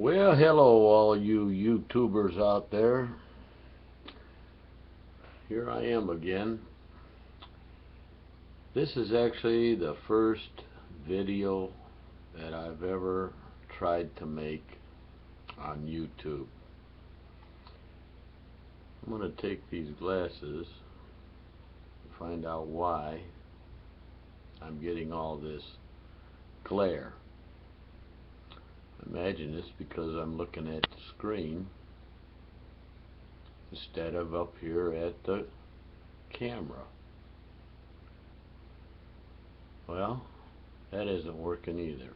Well, hello all you YouTubers out there. Here I am again. This is actually the first video that I've ever tried to make on YouTube. I'm going to take these glasses and find out why I'm getting all this glare. Imagine it's because I'm looking at the screen instead of up here at the camera. Well, that isn't working either.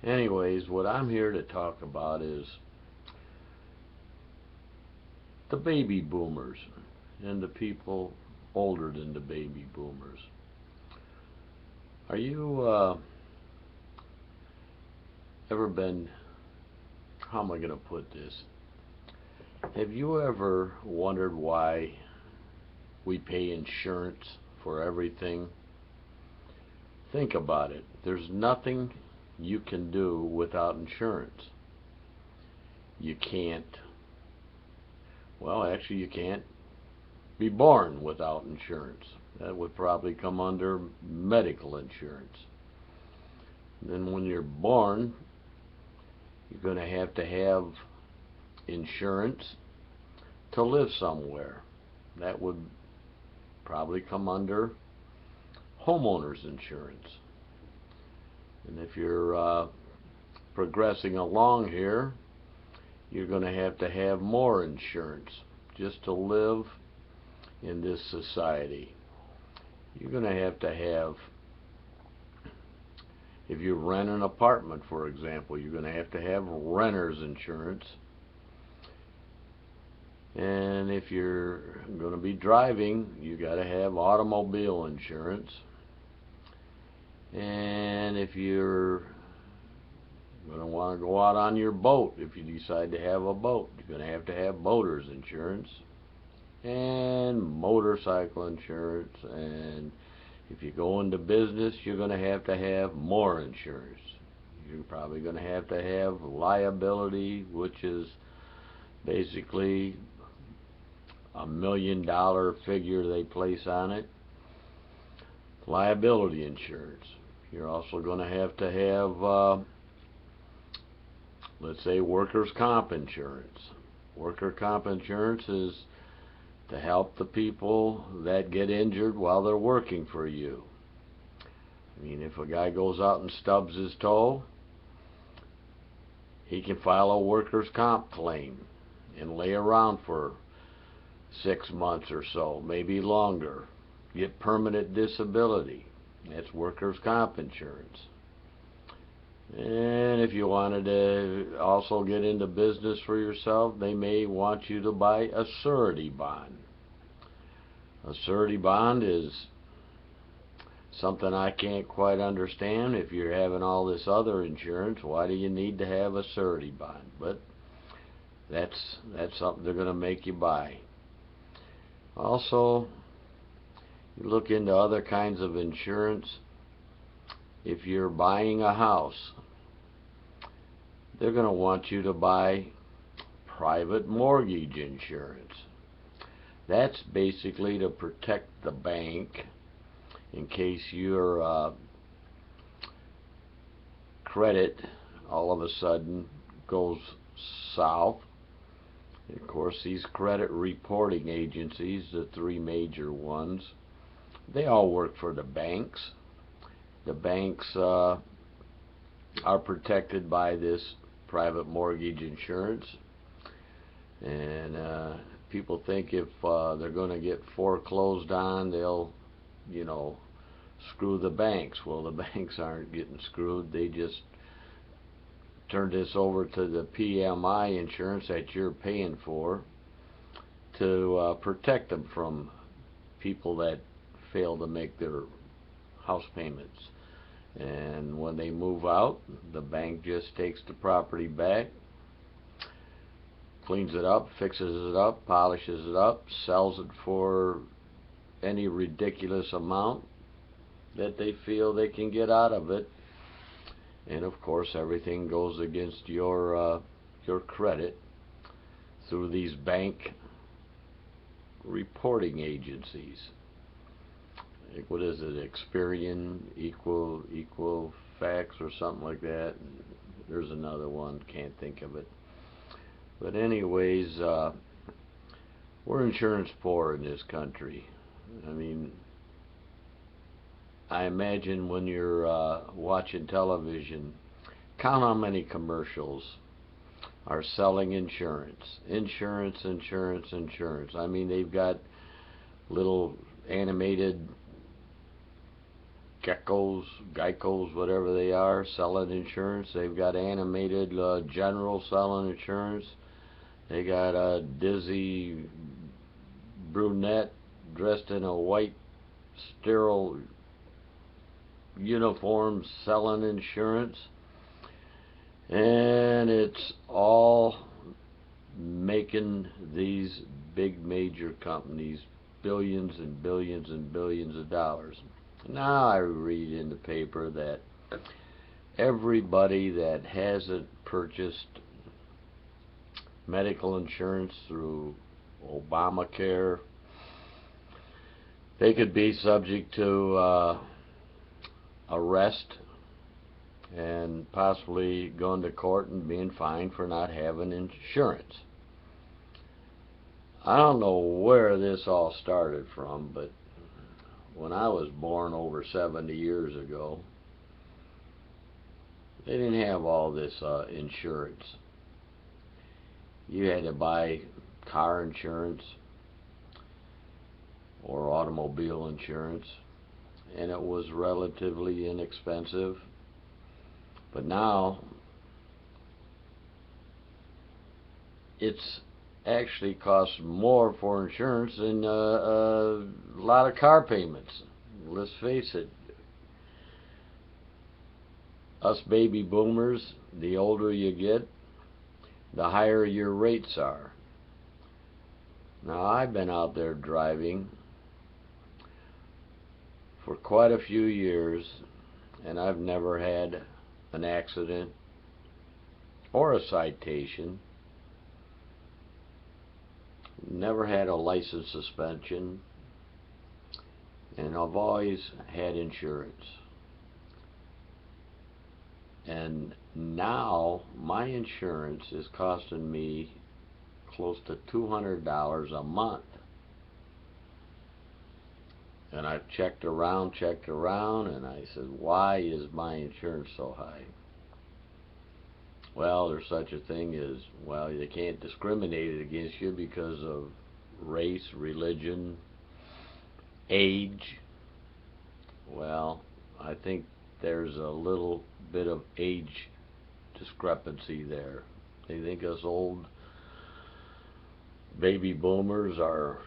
Anyways, what I'm here to talk about is the baby boomers and the people older than the baby boomers. Are you ever been, how am I going to put this? Have you ever wondered why we pay insurance for everything? Think about it. There's nothing you can do without insurance. You can't, well, actually you can't be born without insurance. That would probably come under medical insurance. And then when you're born, you're going to have insurance to live somewhere. That would probably come under homeowners insurance. And if you're progressing along here, you're going to have more insurance just to live in this society. You're going to have, if you rent an apartment, for example, you're going to have renter's insurance. And if you're going to be driving, you got to have automobile insurance. And if you're going to want to go out on your boat, if you decide to have a boat, you're going to have boater's insurance and motorcycle insurance. And if you go into business, you're going to have more insurance. You're probably going to have liability, which is basically $1 million figure they place on it. Liability insurance. You're also going to have let's say workers' comp insurance. Workers' comp insurance is to help the people that get injured while they're working for you. I mean, if a guy goes out and stubs his toe, he can file a workers' comp claim and lay around for 6 months or so, maybe longer. Get permanent disability. That's workers' comp insurance. And if you wanted to also get into business for yourself, they may want you to buy a surety bond. A surety bond is something I can't quite understand. If you're having all this other insurance, why do you need to have a surety bond? But that's something they're going to make you buy. Also, you look into other kinds of insurance. If you're buying a house, they're going to want you to buy private mortgage insurance. That's basically to protect the bank in case your credit all of a sudden goes south. And of course, these credit reporting agencies, the three major ones, they all work for the banks. The banks are protected by this private mortgage insurance. And people think if they're going to get foreclosed on, they'll, screw the banks. Well, the banks aren't getting screwed. They just turn this over to the PMI insurance that you're paying for to protect them from people that fail to make their house payments. And when they move out, the bank just takes the property back, cleans it up, fixes it up, polishes it up, sells it for any ridiculous amount that they feel they can get out of it. And of course, everything goes against your your credit through these bank reporting agencies. Like, what is it, Experian, Equifax or something like that? There's another one, can't think of it. But anyways, we're insurance poor in this country. I mean, I imagine when you're watching television, count how many commercials are selling insurance. Insurance, insurance, insurance. I mean, they've got little animated Geckos, whatever they are, selling insurance. They've got animated General selling insurance. They got a dizzy brunette dressed in a white sterile uniform selling insurance. And it's all making these big major companies billions and billions and billions of dollars. Now I read in the paper that everybody that hasn't purchased medical insurance through Obamacare, they could be subject to arrest and possibly going to court and being fined for not having insurance. I don't know where this all started from, but when I was born over 70 years ago, they didn't have all this insurance. You had to buy car insurance or automobile insurance, and it was relatively inexpensive. But now it's actually costs more for insurance than a lot of car payments. Let's face it, us baby boomers, the older you get, the higher your rates are. Now, I've been out there driving for quite a few years, and I've never had an accident or a citation, never had a license suspension, and I've always had insurance. And now my insurance is costing me close to $200 a month. And I've checked around, and I said, why is my insurance so high? Well, there's such a thing as, well, they can't discriminate against you because of race, religion, age. Well, I think there's a little bit of age discrepancy there. They think us old baby boomers are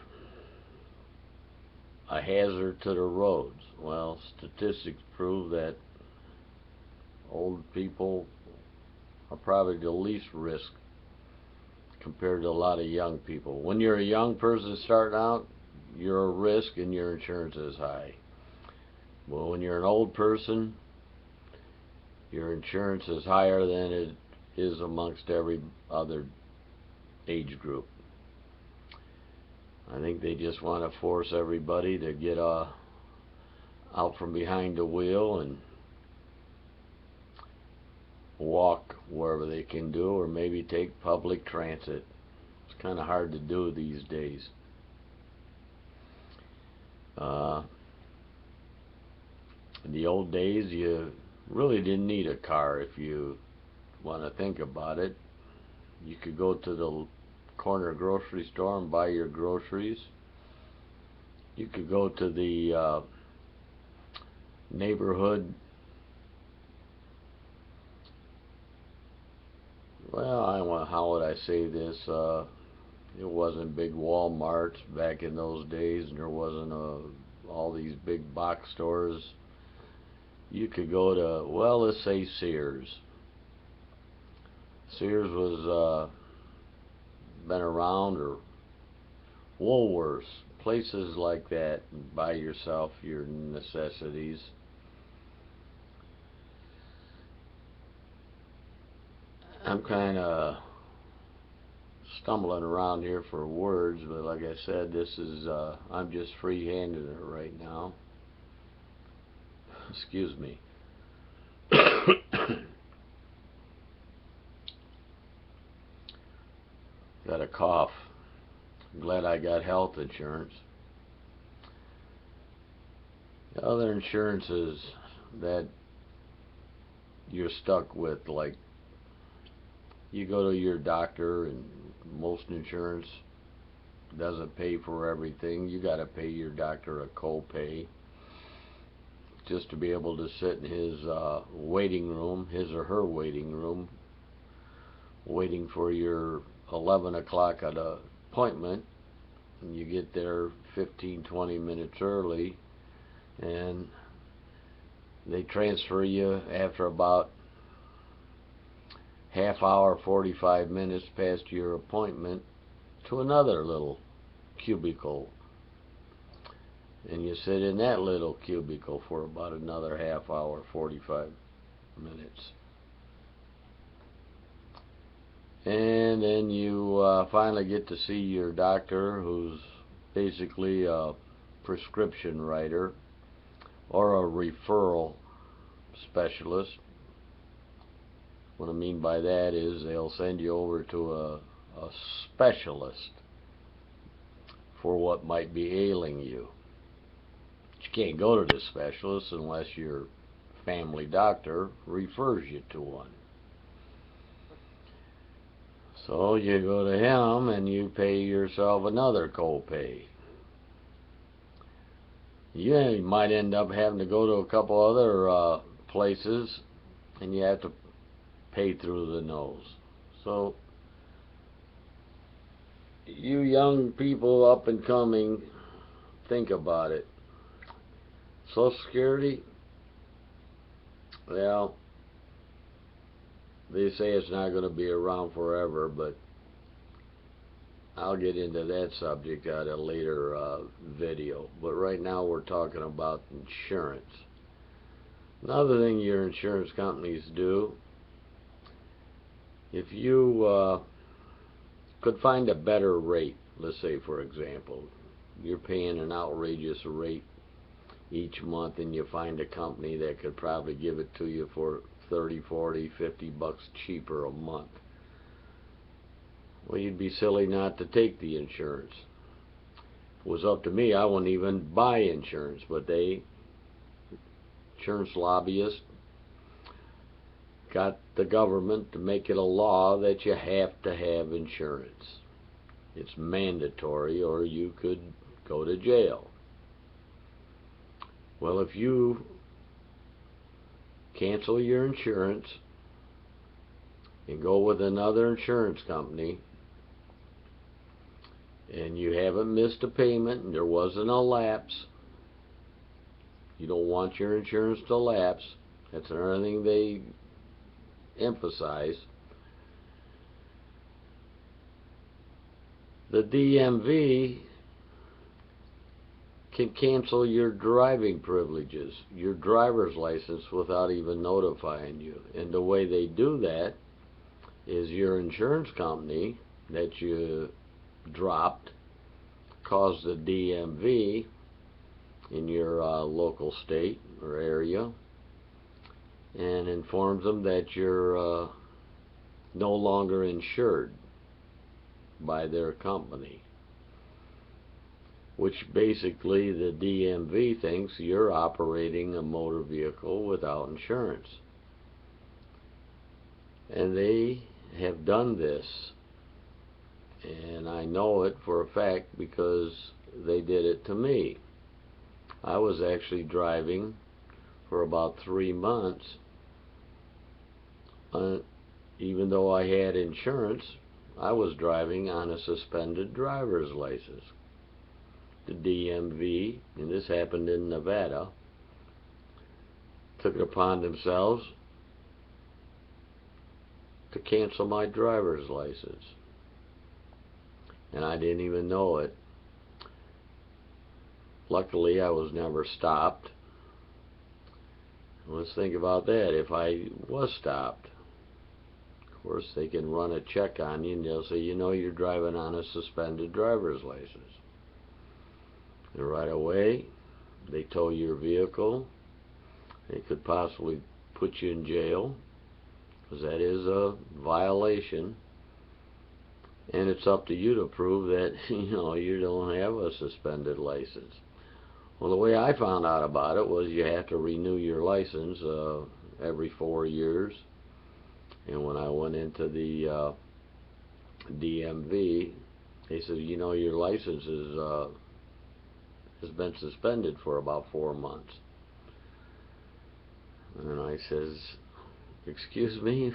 a hazard to the roads. Well, statistics prove that old people are probably the least risk compared to a lot of young people. When you're a young person starting out, you're a risk and your insurance is high. Well, when you're an old person, your insurance is higher than it is amongst every other age group. I think they just want to force everybody to get out from behind the wheel and walk wherever they can do, or maybe take public transit. It's kind of hard to do these days. In the old days, you really didn't need a car if you want to think about it. You could go to the corner grocery store and buy your groceries. You could go to the neighborhood, well, how would I say this? It wasn't big Walmarts back in those days, and there wasn't all these big box stores. You could go to, well, let's say Sears. Sears was been around, or Woolworths, places like that, and buy yourself your necessities. I'm kind of stumbling around here for words, but like I said, this is I'm just free-handing it right now. Excuse me. Got a cough. I'm glad I got health insurance. The other insurances that you're stuck with, like you go to your doctor, and most insurance doesn't pay for everything. You got to pay your doctor a co-pay just to be able to sit in his waiting room, his or her waiting room, waiting for your 11 o'clock at an appointment. And you get there 15-20 minutes early, and they transfer you after about half hour, 45 minutes past your appointment to another little cubicle, and you sit in that little cubicle for about another half hour, 45 minutes, and then you finally get to see your doctor, who's basically a prescription writer or a referral specialist. What I mean by that is they'll send you over to a specialist for what might be ailing you. But you can't go to the specialist unless your family doctor refers you to one. So you go to him and you pay yourself another co-pay. You might end up having to go to a couple other places, and you have to pay through the nose. So you young people up and coming, think about it. Social Security, well, they say it's not going to be around forever, but I'll get into that subject at a later video. But right now we're talking about insurance. Another thing your insurance companies do, if you could find a better rate, let's say for example, you're paying an outrageous rate each month, and you find a company that could probably give it to you for 30, 40, 50 bucks cheaper a month. Well, you'd be silly not to take the insurance. If it was up to me, I wouldn't even buy insurance, but insurance lobbyists got the government to make it a law that you have to have insurance. It's mandatory, or you could go to jail. Well, if you cancel your insurance and go with another insurance company, and you haven't missed a payment and there wasn't a lapse, you don't want your insurance to lapse. That's another thing they emphasize. The DMV can cancel your driving privileges, your driver's license, without even notifying you. And the way they do that is your insurance company that you dropped calls the DMV in your local state or area and informs them that you're no longer insured by their company, which basically the DMV thinks you're operating a motor vehicle without insurance. And they have done this, and I know it for a fact because they did it to me. I was actually driving for about 3 months, even though I had insurance. I was driving on a suspended driver's license. The DMV, and this happened in Nevada, took it upon themselves to cancel my driver's license, and I didn't even know it. Luckily, I was never stopped. Let's think about that. If I was stopped, of course, they can run a check on you and they'll say, you know, you're driving on a suspended driver's license. And right away, they tow your vehicle. They could possibly put you in jail, because that is a violation. And it's up to you to prove that, you know, you don't have a suspended license. Well, the way I found out about it was you have to renew your license every 4 years. And when I went into the DMV, they said, you know, your license has been suspended for about 4 months. And I says, excuse me,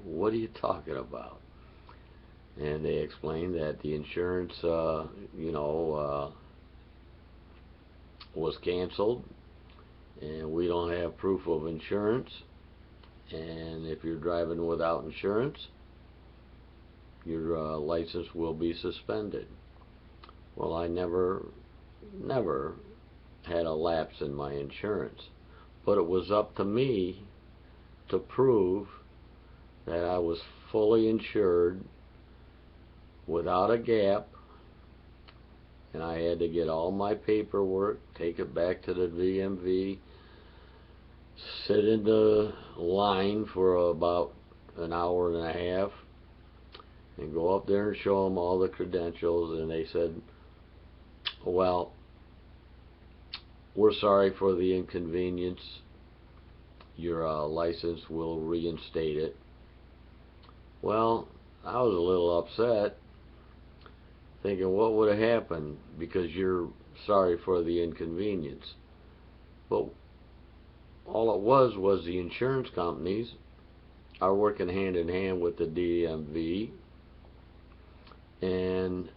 what are you talking about? And they explained that the insurance, was canceled, and we don't have proof of insurance. And if you're driving without insurance, your license will be suspended. Well, I never had a lapse in my insurance, but it was up to me to prove that I was fully insured without a gap, and I had to get all my paperwork, take it back to the DMV, sit in the line for about an hour and a half, and go up there and show them all the credentials. And they said, well, we're sorry for the inconvenience. Your license will reinstate it. Well, I was a little upset, thinking what would have happened because you're sorry for the inconvenience. But all it was the insurance companies are working hand in hand with the DMV, and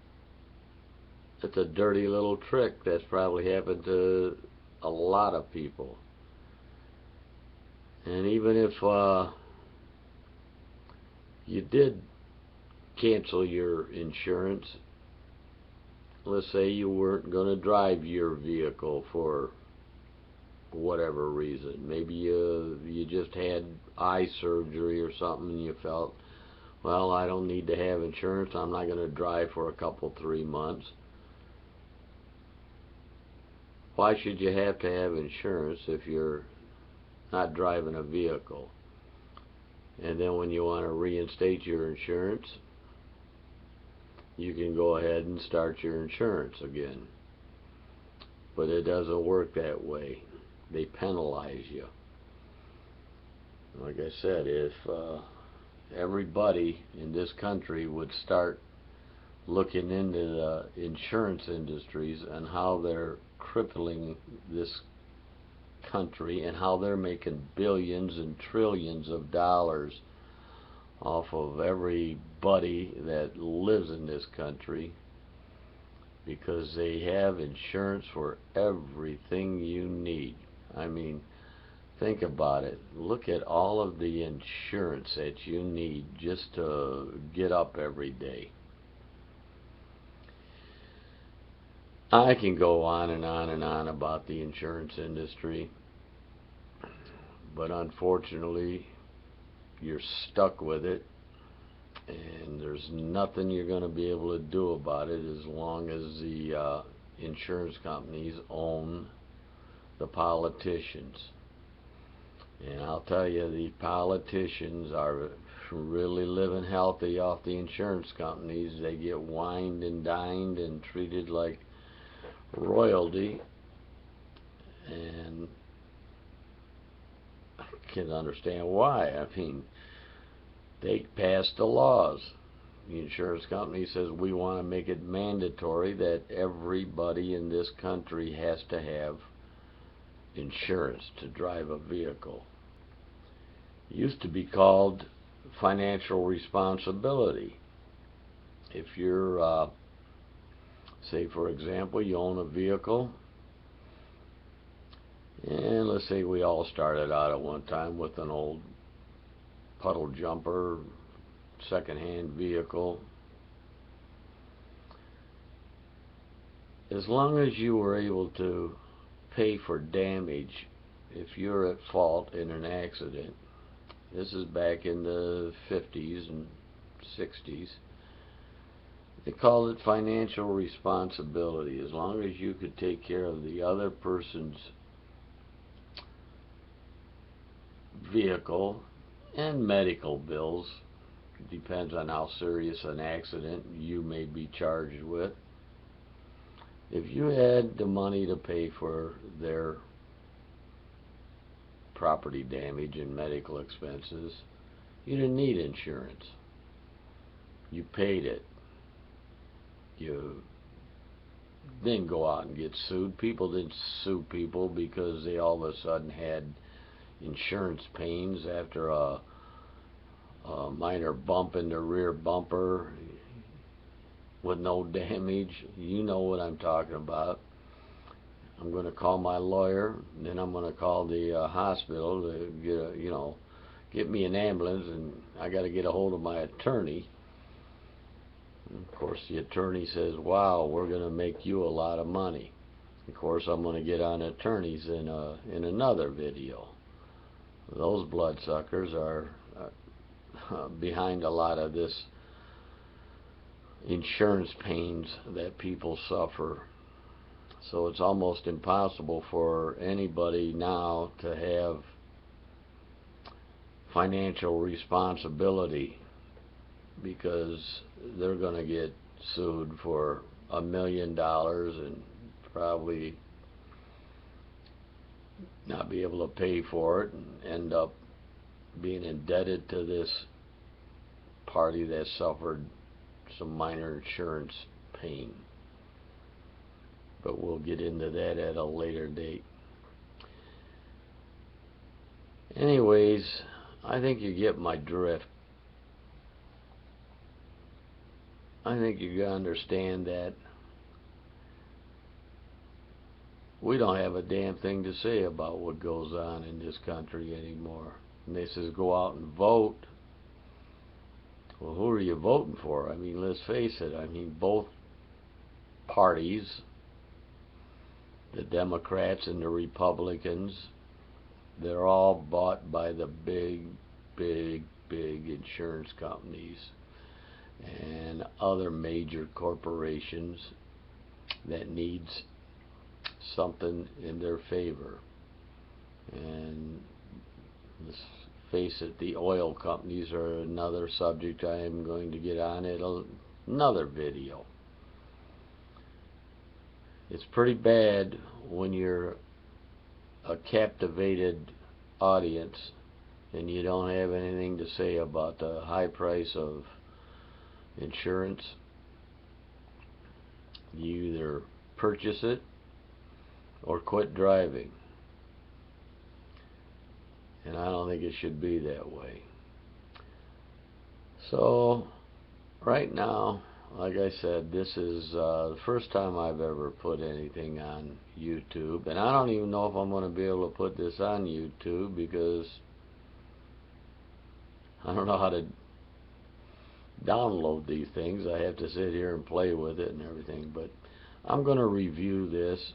it's a dirty little trick that's probably happened to a lot of people. And even if you did cancel your insurance, let's say you weren't going to drive your vehicle for whatever reason, maybe you just had eye surgery or something, and you felt, well, I don't need to have insurance, I'm not going to drive for a couple, 3 months. Why should you have to have insurance if you're not driving a vehicle? And then when you want to reinstate your insurance, you can go ahead and start your insurance again. But it doesn't work that way. They penalize you. Like I said, if everybody in this country would start looking into the insurance industries and how they're crippling this country and how they're making billions and trillions of dollars off of everybody that lives in this country, because they have insurance for everything you need. I mean, think about it. Look at all of the insurance that you need just to get up every day. I can go on and on and on about the insurance industry, but unfortunately, you're stuck with it, and there's nothing you're going to be able to do about it as long as the insurance companies own the politicians. And I'll tell you, the politicians are really living healthy off the insurance companies. They get wined and dined and treated like royalty, and I can understand why. I mean, they passed the laws. The insurance company says we want to make it mandatory that everybody in this country has to have insurance to drive a vehicle. It used to be called financial responsibility. If you're say, for example, you own a vehicle, and let's say we all started out at one time with an old puddle jumper, second-hand vehicle. As long as you were able to pay for damage if you're at fault in an accident, This is back in the 50s and 60s. They called it financial responsibility. As long as you could take care of the other person's vehicle and medical bills, depends on how serious an accident you may be charged with. If you had the money to pay for their property damage and medical expenses, you didn't need insurance. You paid it. You didn't go out and get sued. People didn't sue people because they all of a sudden had insurance pains after a minor bump in the rear bumper with no damage. You know what I'm talking about. I'm going to call my lawyer, and then I'm going to call the hospital to get me an ambulance, and I got to get a hold of my attorney. And of course, the attorney says, "Wow, we're going to make you a lot of money." Of course, I'm going to get on attorneys in another video. Those bloodsuckers are behind a lot of this insurance pains that people suffer. So it's almost impossible for anybody now to have financial responsibility, because they're going to get sued for $1 million and probably not be able to pay for it and end up being indebted to this party that suffered some minor insurance pain. But we'll get into that at a later date. Anyways, I think you get my drift. I think you gotta understand that we don't have a damn thing to say about what goes on in this country anymore. And they says go out and vote. Well, who are you voting for? I mean, let's face it. I mean, both parties, the Democrats and the Republicans, they're all bought by the big insurance companies and other major corporations that needs something in their favor. And let's face it, the oil companies are another subject I am going to get on at another video. It's pretty bad when you're a captivated audience and you don't have anything to say about the high price of insurance. You either purchase it or quit driving. And I don't think it should be that way. So, right now, like I said, this is the first time I've ever put anything on YouTube, and I don't even know if I'm going to be able to put this on YouTube, because I don't know how to download these things. I have to sit here and play with it and everything, but I'm going to review this.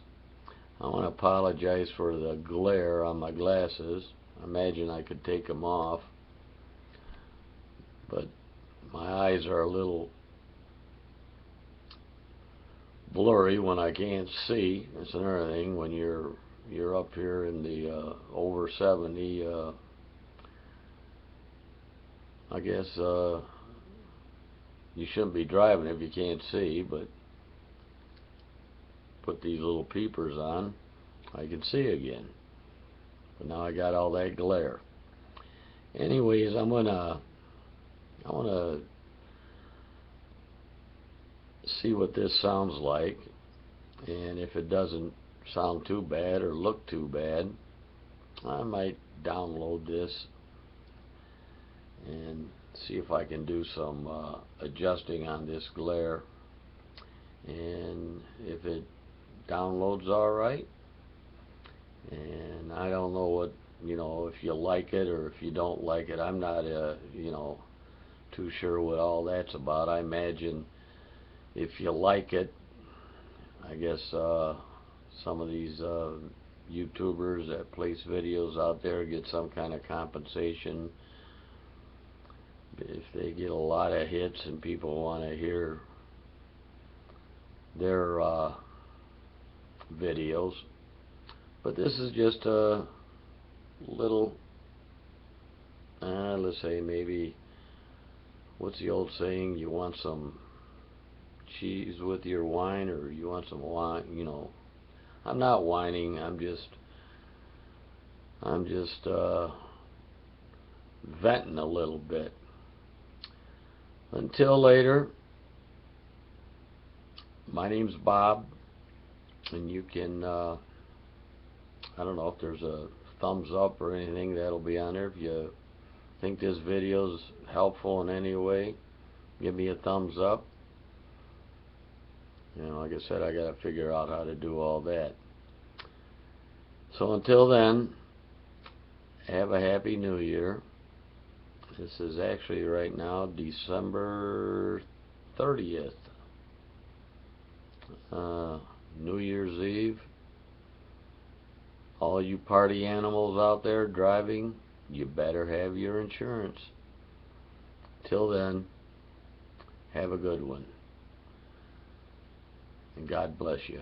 I want to apologize for the glare on my glasses. I imagine I could take them off, but my eyes are a little blurry when I can't see. That's another thing. When you're up here in the over 70, I guess you shouldn't be driving if you can't see, but put these little peepers on, I can see again. But now I got all that glare. Anyways, I wanna see what this sounds like, and if it doesn't sound too bad or look too bad, I might download this and see if I can do some adjusting on this glare, and if it downloads alright. And I don't know what, if you like it or if you don't like it. I'm not too sure what all that's about. I imagine if you like it, I guess some of these YouTubers that place videos out there get some kind of compensation if they get a lot of hits and people want to hear their videos. But this is just a little, let's say maybe, what's the old saying, you want some cheese with your wine, or you want some wine, you know. I'm not whining, I'm just venting a little bit. Until later, my name's Bob, and you can, I don't know if there's a thumbs up or anything that'll be on there. If you think this video's helpful in any way, give me a thumbs up. You know, like I said, I gotta figure out how to do all that. So until then, have a happy new year. This is actually right now December 30th. New Year's Eve. All you party animals out there driving, you better have your insurance. Till then, have a good one. And God bless you.